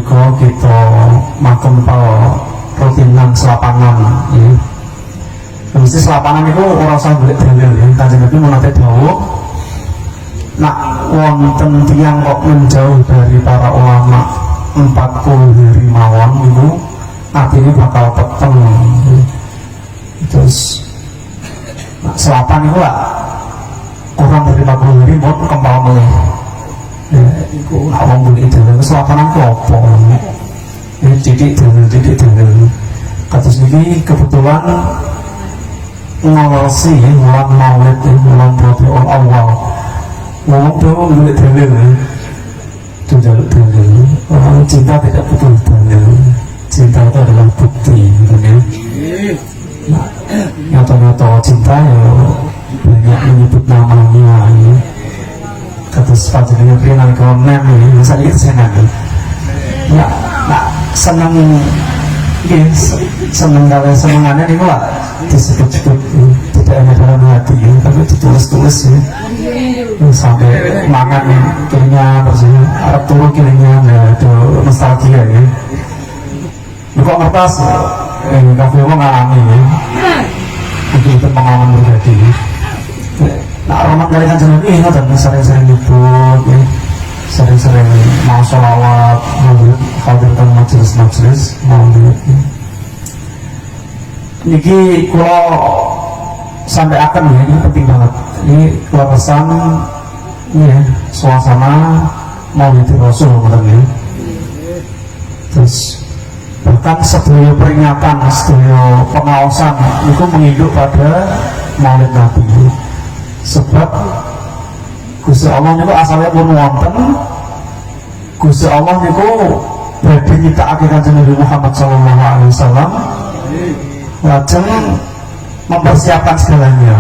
menika kita makempel rutinan selapangan ya. Mesti selapangan itu ora usah golek dalil ya. Kanjeng Nabi menate dawuh nak wonten tiyang kok menjauh dari para ulama 40 hari mawon niku atine bakal peteng ya. Terus nak selapan itu lah kurang dari 40 hari mau kempal meleh ya itu awang boleh dalil selapanan itu apa ya didik dalil kados niki kebetulan ngawasi bulan maulid bulan Rabiul Awal ngomong dong boleh dalil itu jaluk dalil cinta tidak butuh dalil cinta itu adalah bukti gitu ya. Nah, nyata-nyata cinta ya banyak menyebut namanya ya. Kata sepatutnya kenal kalau nem ini misalnya itu senang ya, nah senang ya, senang kalau senangannya ini lah disebut-sebut tidak hanya dalam hati ya, tapi ditulis-tulis ya sampai makan kirinya terus ya, Arab turun kirinya ya, itu nostalgia ya kok ngertas kafe mau ngalami ya itu pengalaman pribadi nah rahmat dari Kanjeng Nabi dan sering-sering nyebut ya sering-sering mau sholawat hadirkan majelis-majelis maulid ya. Niki kalau sampai akan ya ini penting banget ini kalau pesan ya suasana maulid Rasul ya. Terus bahkan sedaya peringatan, sedaya pengawasan itu menginduk pada maulid Nabi sebab Gusti Allah itu asalnya pun wonten Gusti Allah itu badhe nyiptakake Kanjeng Nabi Muhammad SAW lajeng mempersiapkan segalanya